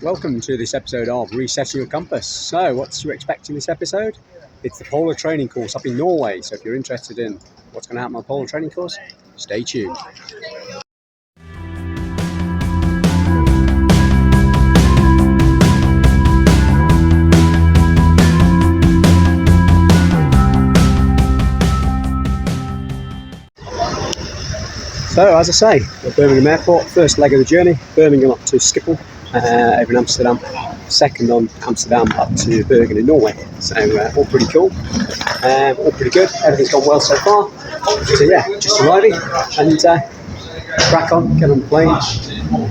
Welcome to this episode of Resetting Your Compass. So, what to expect in this episode? It's the Polar Training Course up in Norway. So, if you're interested in what's going to happen on the Polar Training Course, stay tuned. So, as I say, we're at Birmingham Airport, first leg of the journey, Birmingham up to Schiphol, over in Amsterdam, second on Amsterdam up to Bergen in Norway. So, all pretty cool, all pretty good, everything's gone well so far. So yeah, just arriving and crack on, get on the plane,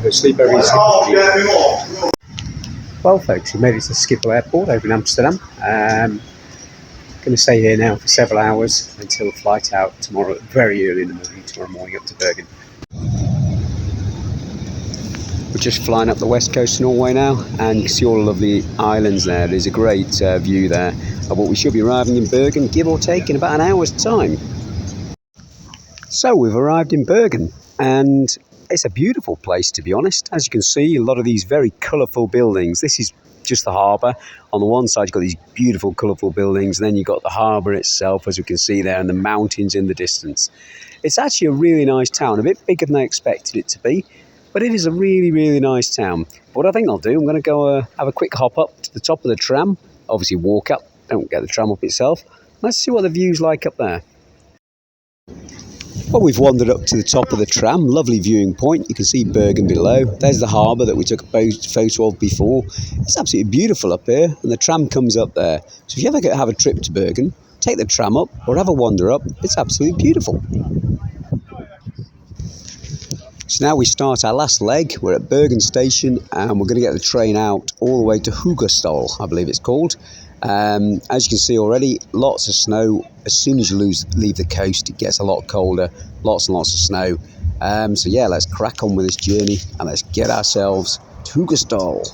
go sleep over in Schiphol. Well folks, we made it to Schiphol Airport over in Amsterdam. Going to stay here now for several hours until flight out tomorrow, very early in the morning, tomorrow morning up to Bergen. We're just flying up the west coast of Norway now, and you can see all the lovely islands there. There's a great view there of what we should be arriving in Bergen, give or take, in about an hour's time. So we've arrived in Bergen, and it's a beautiful place, to be honest. As you can see, a lot of these very colourful buildings. This is just the harbour. On the one side you've got these beautiful colourful buildings, and then you've got the harbour itself, as you can see there, and the mountains in the distance. It's actually a really nice town, a bit bigger than I expected it to be, but it is a really nice town. What I think I'll do, I'm going to go have a quick hop up to the top of the tram, obviously walk up, don't get the tram up itself. Let's see what the view's like up there. Well, we've wandered up to the top of the tram, lovely viewing point. You can see Bergen below. There's the harbour that we took a photo of before. It's absolutely beautiful up here, and the tram comes up there. So if you ever have a trip to Bergen, take the tram up or have a wander up. It's absolutely beautiful. So now we start our last leg. We're at Bergen station, and we're going to get the train out all the way to Hugastad, I believe it's called. As you can see already, lots of snow. As soon as you leave the coast, it gets a lot colder, lots and lots of snow. So yeah, let's crack on with this journey and let's get ourselves to Hugastad.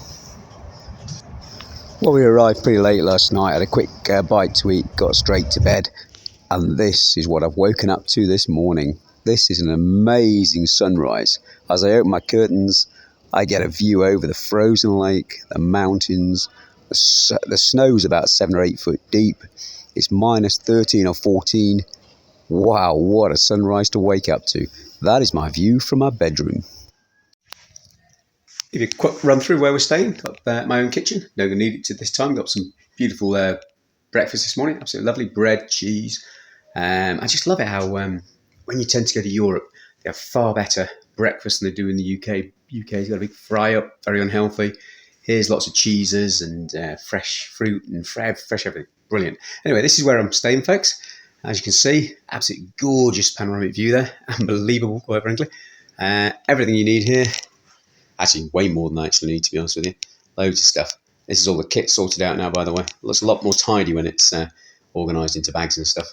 Well, we arrived pretty late last night, had a quick bite to eat, got straight to bed, and this is what I've woken up to this morning. This is an amazing sunrise. As I open my curtains, I get a view over the frozen lake, the mountains. The snow's about 7 or 8 foot deep. It's minus 13 or 14. Wow, what a sunrise to wake up to. That is my view from my bedroom. Give you a quick run through where we're staying. Got my own kitchen. No one needed it this time. Got some beautiful breakfast this morning. Absolutely lovely bread, cheese. I just love it how when you tend to go to Europe, they have far better breakfast than they do in the UK. UK's got a big fry up, very unhealthy. Here's lots of cheeses and fresh fruit and fresh everything. Brilliant. Anyway, this is where I'm staying, folks. As you can see, absolutely gorgeous panoramic view there. Unbelievable, quite frankly. Everything you need here. Actually, way more than I actually need, to be honest with you. Loads of stuff. This is all the kit sorted out now, by the way. It looks a lot more tidy when it's organised into bags and stuff.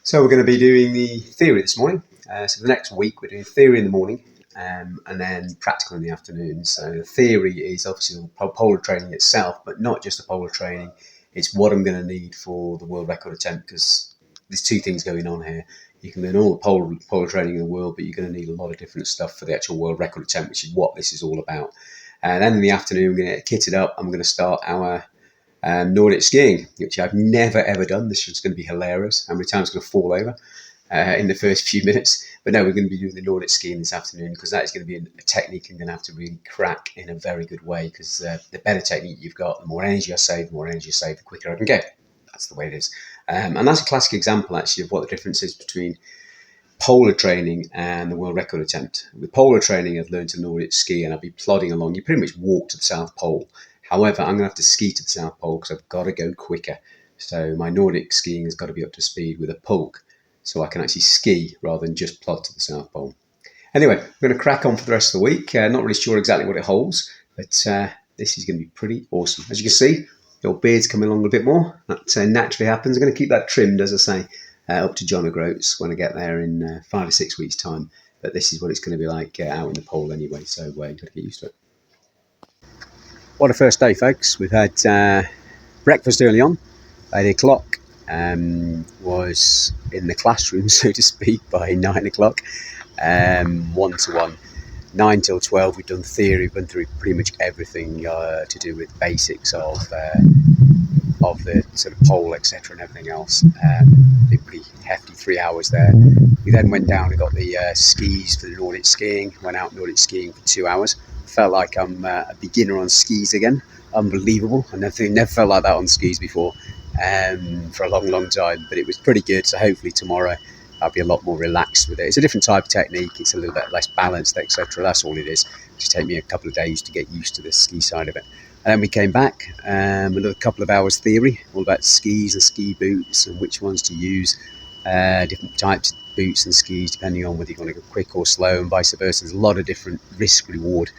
So we're going to be doing the theory this morning. So the next week, we're doing theory in the morning. And then practical in the afternoon. So the theory is obviously polar training itself, but not just the polar training. It's what I'm going to need for the world record attempt, because there's two things going on here. You can learn all the polar training in the world, but you're going to need a lot of different stuff for the actual world record attempt, which is what this is all about. And then in the afternoon, we're going to get kitted up. I'm going to start our Nordic skiing, which I've never ever done. This is going to be hilarious. How many times I'm going to fall over in the first few minutes. But no, we're going to be doing the Nordic skiing this afternoon, because that is going to be a technique I'm going to have to really crack in a very good way, because the better technique you've got, the more energy I save, the quicker I can go. That's the way it is. And that's a classic example, actually, of what the difference is between polar training and the world record attempt. With polar training, I've learned to Nordic ski, and I'll be plodding along. You pretty much walk to the South Pole. However, I'm going to have to ski to the South Pole because I've got to go quicker. So my Nordic skiing has got to be up to speed with a pulk, so I can actually ski rather than just plod to the South Pole. Anyway, we're going to crack on for the rest of the week. Not really sure exactly what it holds, but this is going to be pretty awesome. As you can see, your beard's coming along a bit more. That naturally happens. I'm going to keep that trimmed, as I say, up to John O'Groats when I get there in 5 or 6 weeks' time. But this is what it's going to be like out in the pole anyway, so you've got to get used to it. What a first day, folks. We've had breakfast early on, 8 o'clock. Was in the classroom, so to speak, by 9 o'clock, 1-to-1. 9 till 12 we've done theory, we've been through pretty much everything to do with basics of the sort of pole, etc., and everything else. Been pretty hefty 3 hours there. We then went down and got the skis for the Nordic skiing, went out Nordic skiing for 2 hours. Felt like I'm a beginner on skis again. Unbelievable. I never felt like that on skis before for a long time, but it was pretty good. So hopefully tomorrow I'll be a lot more relaxed with it. It's a different type of technique, it's a little bit less balanced, etc. That's all it is. Just take me a couple of days to get used to the ski side of it. And then we came back, another couple of hours theory, all about skis and ski boots and which ones to use, different types of boots and skis depending on whether you want to go quick or slow and vice versa. There's a lot of different risk reward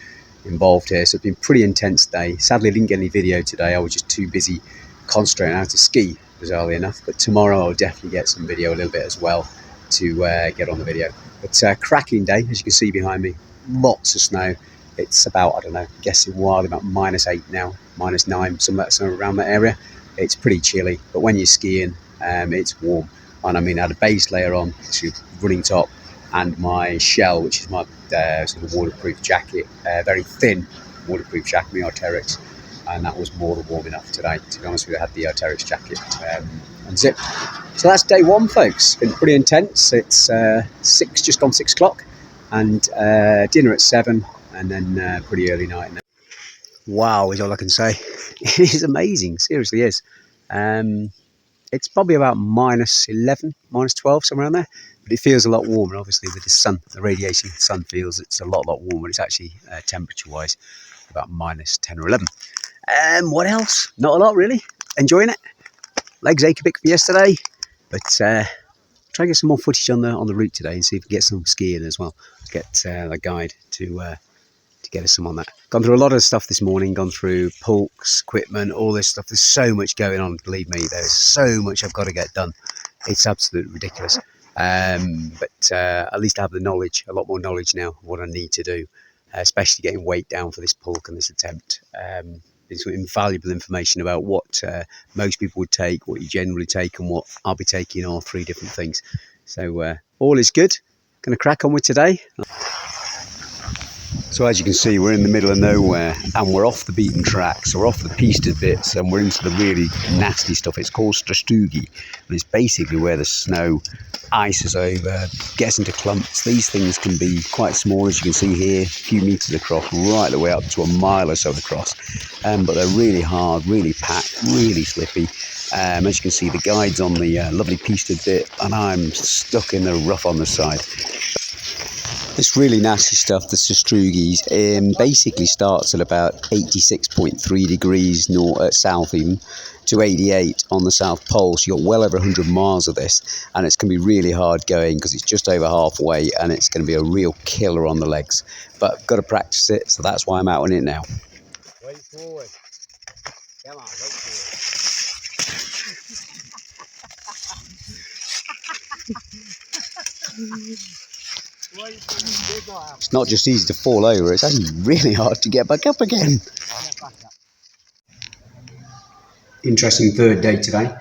involved here, so it's been a pretty intense day. Sadly I didn't get any video today, I was just too busy concentrating how to ski, bizarrely enough, but tomorrow I'll definitely get some video a little bit as well to get on the video. But cracking day, as you can see behind me, lots of snow. It's about, I don't know, guessing wild, about -8 now, -9, somewhere around that area. It's pretty chilly, but when you're skiing, it's warm. And I mean, I had a base layer on, to running top, and my shell, which is my sort of waterproof jacket, very thin waterproof jacket, my Arcteryx, and that was more than warm enough today. To be honest with you, I had the Arcteryx jacket unzipped. So that's day one, folks. Been pretty intense. It's just gone 6 o'clock, and dinner at 7, and then pretty early night. Wow, is all I can say. It is amazing, seriously is. It's probably about -11, -12, somewhere around there, but it feels a lot warmer, obviously, with the sun. The radiation of the sun feels it's a lot warmer. It's actually temperature-wise about -10 or 11. What else? Not a lot, really. Enjoying it. Legs ache a bit for yesterday, but try and get some more footage on the route today and see if we can get some skiing as well. Get the guide to get us some on that. Gone through a lot of stuff this morning, gone through pulks, equipment, all this stuff. There's so much going on, believe me. There's so much I've got to get done. It's absolutely ridiculous. But at least I have the knowledge, a lot more knowledge now of what I need to do, especially getting weight down for this pulk and this attempt. It's invaluable information about what most people would take, what you generally take, and what I'll be taking, all 3 different things. So all is good. Going to crack on with today. So as you can see, we're in the middle of nowhere and we're off the beaten track. So we're off the pisted bits and we're into the really nasty stuff. It's called Strastugi, and it's basically where the snow ices over, gets into clumps. These things can be quite small, as you can see here, a few metres across, right the way up to a mile or so across. But they're really hard, really packed, really slippy. As you can see, the guide's on the lovely pisted bit and I'm stuck in the rough on the side. This really nasty stuff, the Strastrugis, basically starts at about 86.3 degrees north, south even, to 88 on the South Pole. So you've got well over 100 miles of this, and it's going to be really hard going because it's just over halfway, and it's going to be a real killer on the legs. But I've got to practice it, so that's why I'm out on it now. Wait forward. Come on, wait forward. It's not just easy to fall over, it's actually really hard to get back up again. Interesting third day today.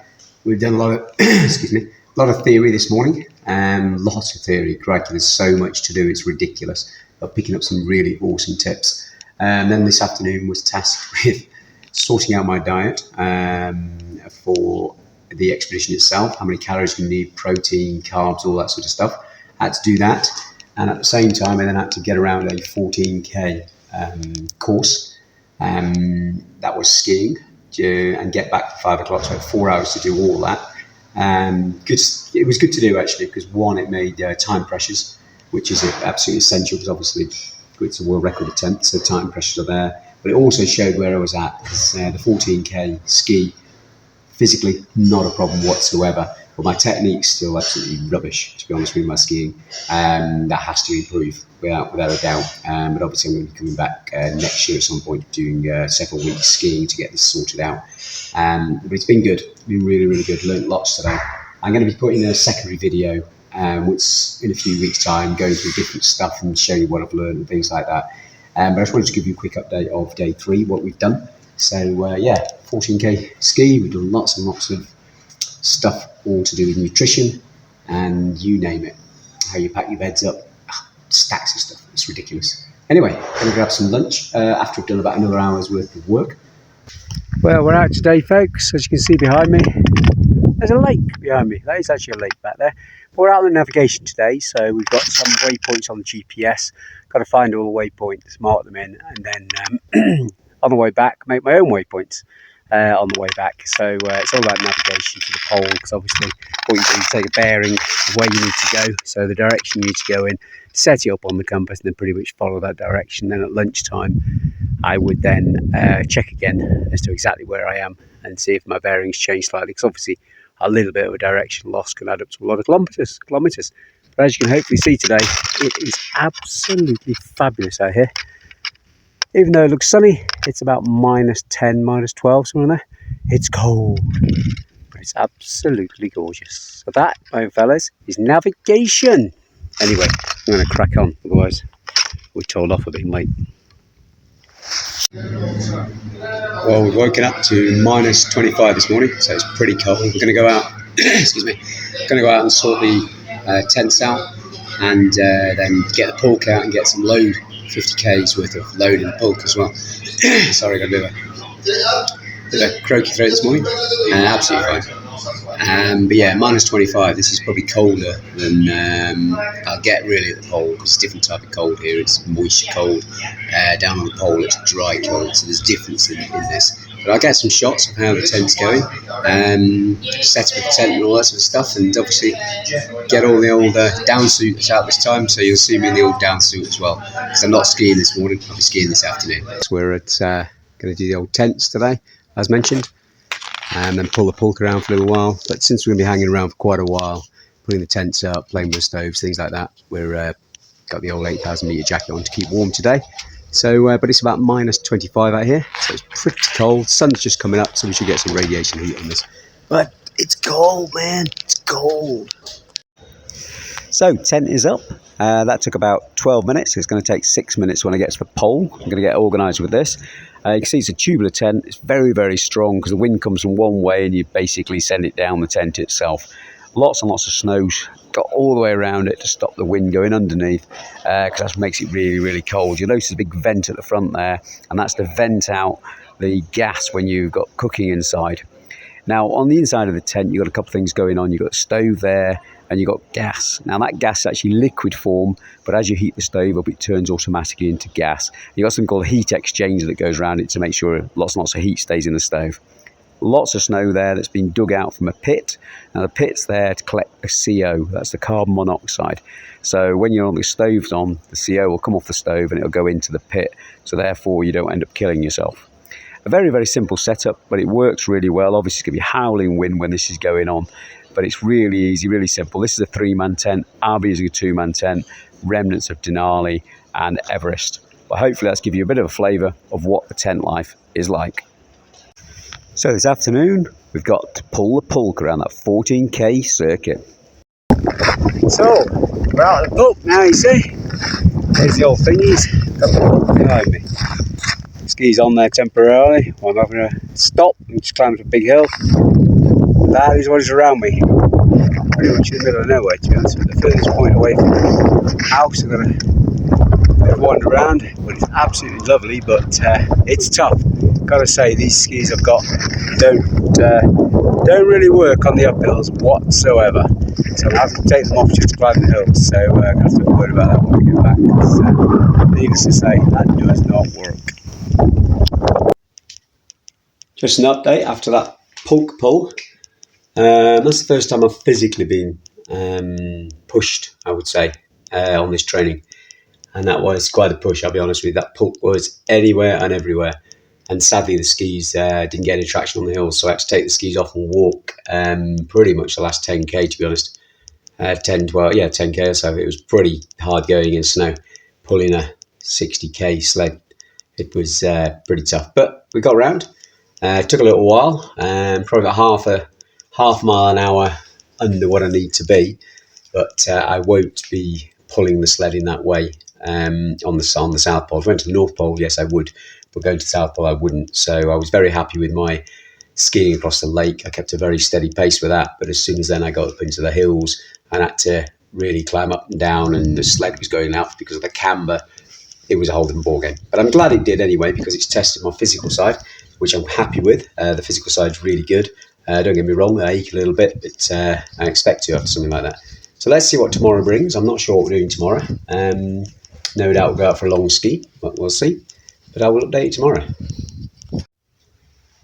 We've done a lot of excuse me, a lot of theory this morning. Lots of theory. Crikey, there's so much to do, it's ridiculous. But picking up some really awesome tips. And then this afternoon was tasked with sorting out my diet for the expedition itself. How many calories you need, protein, carbs, all that sort of stuff. I had to do that. And at the same time, I then had to get around a 14k course. That was skiing, and get back for 5 o'clock. So I had 4 hours to do all that. It was good to do, actually, because one, it made time pressures, which is absolutely essential because obviously it's a world record attempt, so time pressures are there. But it also showed where I was at, because the 14k ski, physically, not a problem whatsoever. But my technique's still absolutely rubbish, to be honest with my skiing. That has to improve without a doubt. But obviously I'm going to be coming back next year at some point, doing several weeks skiing to get this sorted out. But it's been good, been really good. Learned lots today. I'm going to be putting a secondary video, which in a few weeks' time, going through different stuff and showing you what I've learned and things like that. But I just wanted to give you a quick update of day 3, what we've done. So yeah, 14k ski. We've done lots and lots of stuff, all to do with nutrition and you name it. How you pack your beds up, stacks of stuff. It's ridiculous. Anyway, going to grab some lunch after I've done about another hour's worth of work. Well, we're out today, folks. As you can see behind me, there's a lake behind me. That is actually a lake back there. But we're out on navigation today, so we've got some waypoints on the GPS. Got to find all the waypoints, mark them in, and then on the way back, make my own waypoints on the way back. So it's all about navigation to the pole, because obviously what you do is take a bearing of where you need to go, so the direction you need to go in, set it up on the compass, and then pretty much follow that direction. Then at lunchtime, I would then check again as to exactly where I am and see if my bearings change slightly, because obviously a little bit of a direction loss can add up to a lot of kilometres. But as you can hopefully see today, it is absolutely fabulous out here. Even though it looks sunny, it's about -10, -12, somewhere there. It's cold, but it's absolutely gorgeous. So that, my fellas, is navigation. Anyway, I'm going to crack on, otherwise we're told off for being late. Well, we've woken up to -25 this morning, so it's pretty cold. We're going to go out, excuse me, going to go out and sort the tents out, and then get the pulk out and get some load, 50 k's worth of load in the pulk as well. Sorry, I got a bit of a croaky throat this morning, absolutely fine. But yeah, -25. This is probably colder than I'll get really at the pole, because it's a different type of cold here. It's moisture cold. Down on the pole, it's dry cold, so there's a difference in this. But I'll get some shots of how the tent's going, set up the tent and all that sort of stuff, and obviously get all the old down suit that's out this time, so you'll see me in the old down suit as well, because I'm not skiing this morning, I'll be skiing this afternoon. So we're going to do the old tents today, as mentioned, and then pull the pulk around for a little while. But since we're going to be hanging around for quite a while, putting the tents up, playing with the stoves, things like that, we're got the old 8,000 metre jacket on to keep warm today. So, but it's about -25 out here, so it's pretty cold. Sun's just coming up, so we should get some radiation heat on this. But it's cold, man, it's cold. So, tent is up. That took about 12 minutes. It's going to take 6 minutes when I get to the pole. I'm going to get organised with this. You can see it's a tubular tent. It's very, very strong, because the wind comes from one way and you basically send it down the tent itself. Lots and lots of snow got all the way around it to stop the wind going underneath, because that makes it really, really cold. You'll notice a big vent at the front there, and that's to vent out the gas when you've got cooking inside. Now, on the inside of the tent, you've got a couple of things going on. You've got a stove there, and you've got gas. Now, that gas is actually liquid form, but as you heat the stove up, it turns automatically into gas. You've got something called a heat exchanger that goes around it to make sure lots and lots of heat stays in the stove. Lots of snow there that's been dug out from a pit. Now, the pit's there to collect the CO, that's the carbon monoxide. So when you're on the stoves on, the CO will come off the stove and it'll go into the pit. So therefore, you don't end up killing yourself. A very, very simple setup, but it works really well. Obviously, it's going to be howling wind when this is going on, but it's really easy, really simple. This is a 3-man tent. I'll be using a 2-man tent, remnants of Denali and Everest. But hopefully that's give you a bit of a flavour of what the tent life is like. So this afternoon, we've got to pull the pulk around that 14k circuit. So, we're out of the pulk now, you see. There's the old thingies. Got the pulk behind me. Skis on there temporarily while I'm having a stop and just climb up a big hill. That is what is around me. Pretty much in the middle of nowhere, to be honest. The furthest point away from the house, I've got to wander around, but it's absolutely lovely, but it's tough. Gotta say, these skis I've got don't really work on the uphills whatsoever. So I'm having to take them off just to climb the hills. So I'm going to have to worry about that when we get back. Needless to say, that does not work. Just an update after that pulk pull. That's the first time I've physically been pushed, I would say, on this training. And that was quite a push, I'll be honest with you. That pulk was anywhere and everywhere. And sadly, the skis didn't get any traction on the hills, so I had to take the skis off and walk pretty much the last 10k, to be honest. 10k or so. It was pretty hard going in snow, pulling a 60k sled. It was pretty tough, but we got around. It took a little while, probably about half mile an hour under what I need to be, but I won't be pulling the sled in that way on the South Pole. If I went to the North Pole, yes, I would, but going to the South Pole, I wouldn't. So I was very happy with my skiing across the lake. I kept a very steady pace with that, but as soon as then I got up into the hills, I had to really climb up and down, and the sled was going out because of the camber. it was a whole different ballgame. But I'm glad it did anyway, because it's tested my physical side, which I'm happy with. The physical side's really good. Don't get me wrong, I ache a little bit, but I expect to after something like that. So let's see what tomorrow brings. I'm not sure what we're doing tomorrow. No doubt we'll go out for a long ski, but we'll see. But I will update you tomorrow.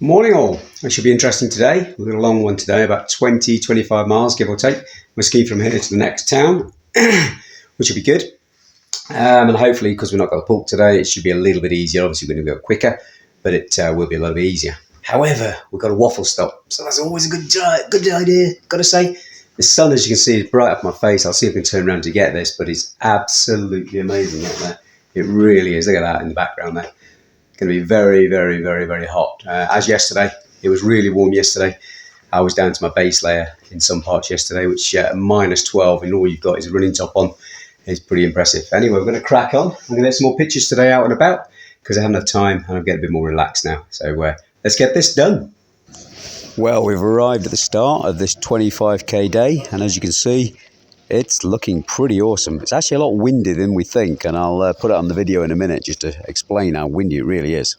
Morning all. It should be interesting today. We've got a long one today, about 20-25 miles, give or take. We'll ski from here to the next town, which will be good. And hopefully, because we're not got a pulk today, it should be a little bit easier. Obviously, we're going to go quicker, but it will be a little bit easier. However, we've got a waffle stop, so that's always a good idea, got to say. The sun, as you can see, is bright up my face. I'll see if I can turn around to get this, but it's absolutely amazing out there. It really is. Look at that in the background there. Going to be very, very, very, very hot. As yesterday, it was really warm yesterday. I was down to my base layer in some parts yesterday, which minus 12, and all you've got is a running top on. It's pretty impressive. Anyway, we're going to crack on. I'm going to get some more pictures today out and about, because I haven't had time and I'm getting a bit more relaxed now. So let's get this done. Well, we've arrived at the start of this 25k day, and as you can see, it's looking pretty awesome. It's actually a lot windier than we think, and I'll put it on the video in a minute just to explain how windy it really is.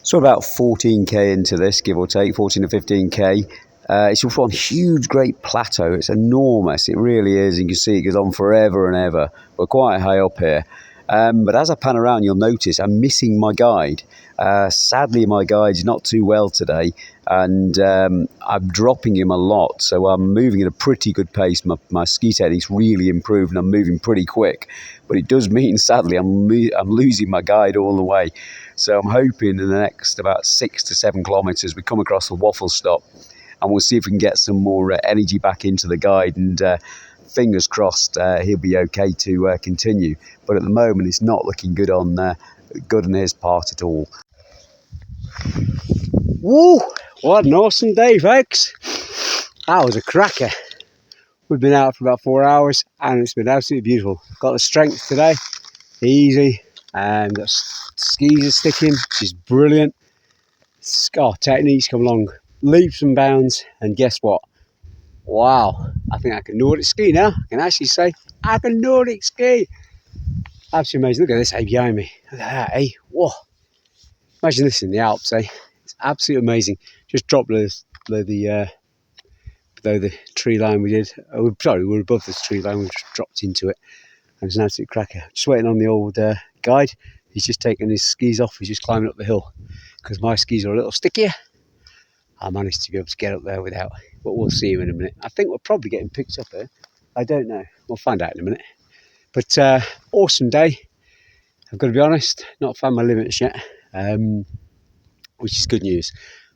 So about 14k into this, give or take, 14 to 15k. It's on a huge, great plateau. It's enormous. It really is. You can see it goes on forever and ever. We're quite high up here. But as I pan around, you'll notice I'm missing my guide. Sadly, my guide's not too well today, and I'm dropping him a lot. So I'm moving at a pretty good pace. My ski technique's really improved, and I'm moving pretty quick. But it does mean, sadly, I'm losing my guide all the way. So I'm hoping in the next about 6 to 7 kilometres we come across the waffle stop, and we'll see if we can get some more energy back into the guide, and fingers crossed he'll be okay to continue. But at the moment it's not looking good on his part at all. Woo! What an awesome day, folks. That was a cracker. We've been out for about 4 hours and it's been absolutely beautiful. Got the strength today, easy, and got skis are sticking, which is brilliant. Techniques come along leaps and bounds, and guess what? Wow, I think I can Nordic ski now. I can actually say I can Nordic ski. Absolutely amazing. Look at this, behind me. Look at that, Whoa. Imagine this in the Alps, It's absolutely amazing. Just dropped below the tree line we did. We're above this tree line. We've just dropped into it. And it's an absolute cracker. Just waiting on the old guide. He's just taking his skis off. He's just climbing up the hill. Because my skis are a little stickier, I managed to be able to get up there without, but we'll see him in a minute. I think we're probably getting picked up here. I don't know. We'll find out in a minute. But awesome day. I've got to be honest, not found my limits yet, which is good news.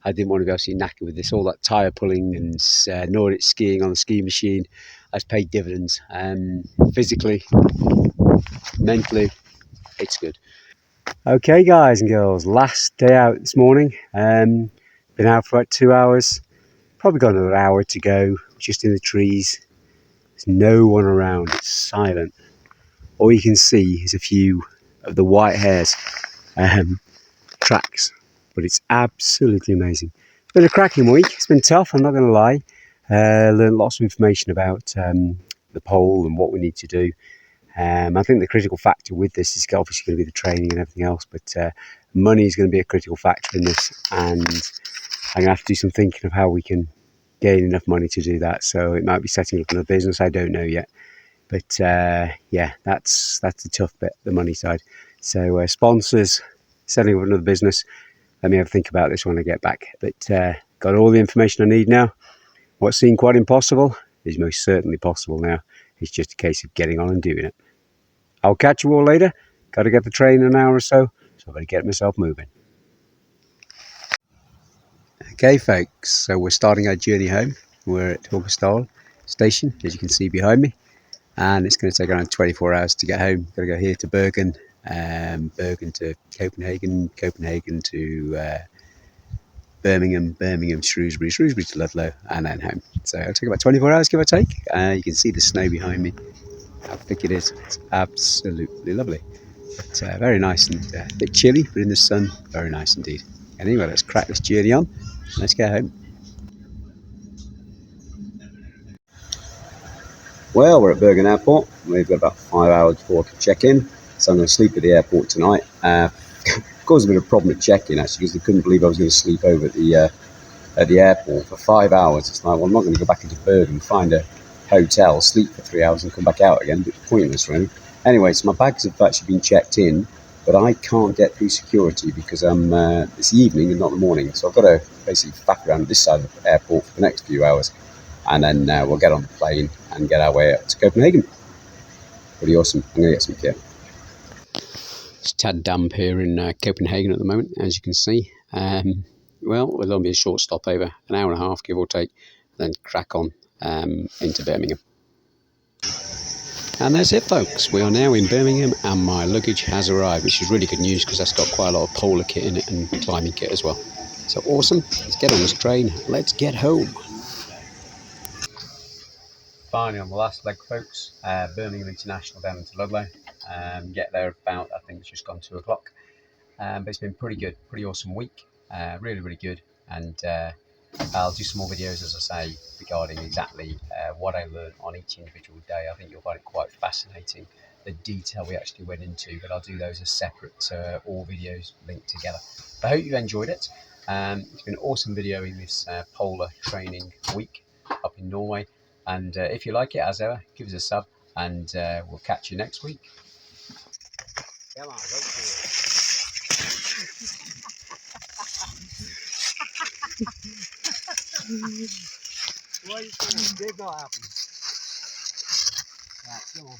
I didn't want to be absolutely knackered with this. All that tyre pulling and Nordic skiing on the ski machine has paid dividends. Physically, mentally, it's good. Okay, guys and girls, last day out this morning. Been out for about 2 hours. Probably got another hour to go, just in the trees. There's no one around, it's silent. All you can see is a few of the white hares tracks, but it's absolutely amazing. It's been a cracking week. It's been tough, I'm not going to lie. Learned lots of information about the pole and what we need to do. I think the critical factor with this is obviously going to be the training and everything else, but money is going to be a critical factor in this, and I'm going to have to do some thinking of how we can gain enough money to do that. So it might be setting up another business, I don't know yet. But yeah, that's the tough bit, the money side. So sponsors, setting up another business, let me have a think about this when I get back. But got all the information I need now. What seemed quite impossible is most certainly possible now. It's just a case of getting on and doing it. I'll catch you all later. Got to get the train in an hour or so I've got to get myself moving. Okay, folks, so we're starting our journey home. We're at Hogestad station, as you can see behind me, and it's going to take around 24 hours to get home. Got to go here to Bergen, Bergen to Copenhagen, Copenhagen to Birmingham, Shrewsbury to Ludlow, and then home. So it'll take about 24 hours, give or take. You can see the snow behind me, how thick it is. It's absolutely lovely. But very nice and a bit chilly, but in the sun, very nice indeed. Anyway, let's crack this journey on. Let's get home. Well, we're at Bergen Airport. We've got about 5 hours before I can check in, so I'm going to sleep at the airport tonight. Caused a bit of a problem at check-in actually, because they couldn't believe I was going to sleep over at the airport for 5 hours. It's like, well, I'm not going to go back into Bergen, find a hotel, sleep for 3 hours, and come back out again. A bit pointless, really. Anyway, so my bags have actually been checked in, but I can't get through security because it's the evening and not the morning. So I've got to basically faff around this side of the airport for the next few hours, and then we'll get on the plane and get our way up to Copenhagen. Pretty awesome. I'm going to get some kit. It's a tad damp here in Copenhagen at the moment, as you can see. Well, there'll be a short stopover, an hour and a half, give or take, then crack on into Birmingham. And that's it, folks. We are now in Birmingham, and my luggage has arrived, which is really good news because that's got quite a lot of polar kit in it and climbing kit as well. So awesome. Let's get on this train. Let's get home. Finally on the last leg, folks. Birmingham International down into Ludlow. Get there about, I think it's just gone 2 o'clock. But it's been pretty good, pretty awesome week. Really, really good. And I'll do some more videos, as I say, regarding exactly what I learned on each individual day. I think you'll find it quite fascinating, the detail we actually went into, but I'll do those as separate, all videos linked together. I hope you've enjoyed it. It's been an awesome videoing this polar training week up in Norway. And if you like it, as ever, give us a sub, and we'll catch you next week. Come on, go for it. What are you doing? Did not happen. Right, come on.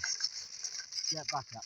Get back up.